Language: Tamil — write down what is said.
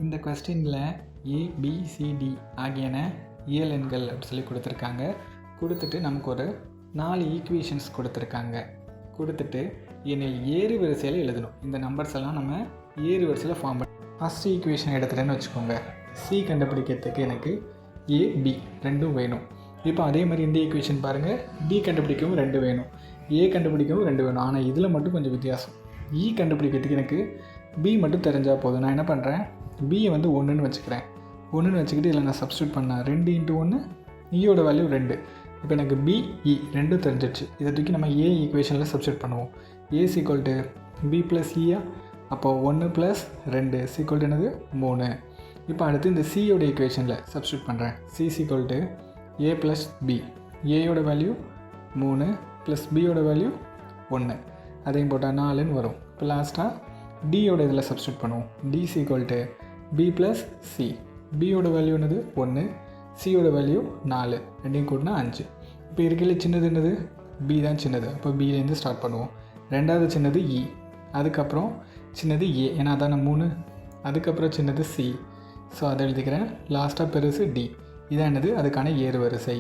இந்த கொஸ்டினில் ஏபிசிடி ஆகியன இயல் எண்கள் அப்படி சொல்லி கொடுத்துருக்காங்க. கொடுத்துட்டு நமக்கு ஒரு 4 ஈக்குவேஷன்ஸ் கொடுத்துருக்காங்க. கொடுத்துட்டு எண்ணில் ஏறு வரிசையில் எழுதணும். இந்த நம்பர்ஸ் எல்லாம் நம்ம ஏறு வரிசையில் ஃபார்ம் பண்ணணும். ஃபஸ்ட் ஈக்குவேஷன் எடுத்துகிட்டேன்னு வச்சுக்கோங்க. சி கண்டுபிடிக்கிறதுக்கு எனக்கு ஏபி ரெண்டும் வேணும். இப்போ அதே மாதிரி இந்த ஈக்குவேஷன் பாருங்கள், பி கண்டுபிடிக்கவும் 2 வேணும், ஏ கண்டுபிடிக்கவும் 2 வேணும். ஆனால் இதில் மட்டும் கொஞ்சம் வித்தியாசம். இ கண்டுபிடிக்கிறதுக்கு எனக்கு பி மட்டும் தெரிஞ்சால் போதும். நான் என்ன பண்ணுறேன், பியை வந்து 1ன்னு வச்சுக்கிறேன். 1ன்னு வச்சுக்கிட்டு இதில் நான் சப்ஸ்டியூட் பண்ணேன். 2 × 1, ஈயோட வேல்யூ 2. இப்போ எனக்கு பிஇ ரெண்டும் தெரிஞ்சிடுச்சு. இதை தூக்கி நம்ம ஏ ஈக்குவேஷனில் சப்ஸ்டியூட் பண்ணுவோம். ஏ ஈக்குவல் டு பி ப்ளஸ் இயா, அப்போது 1 + 2 ஈக்குவல் டு என்னது 3. இப்போ அடுத்து இந்த சியோட ஈக்குவேஷனில் சப்ஸ்டியூட் பண்ணுறேன். C equal to A plus B, ஏயோட வேல்யூ 3 ப்ளஸ் பியோட வேல்யூ 1, அதையும் போட்டால் 4ன்னு வரும். இப்போ லாஸ்ட்டாக டியோட இதில் சப்ஸ்டியூட் பண்ணுவோம். D equal to B plus C, பியோட வேல்யூ என்னது 1, சியோட வேல்யூ 4, ரெண்டையும் கூட்டினா 5. இப்போ இருக்கையில் சின்னது என்னது, பி தான் சின்னது. அப்போ பிலேருந்து ஸ்டார்ட் பண்ணுவோம். ரெண்டாவது சின்னது இ, அதுக்கப்புறம் சின்னது ஏ, ஏன்னா அதான 3, அதுக்கப்புறம் சின்னது சி. ஸோ அதை எழுதிக்கிறேன். லாஸ்ட்டாக பெருசு டி. இதான் என்னது, அதுக்கான ஏறு வரிசை.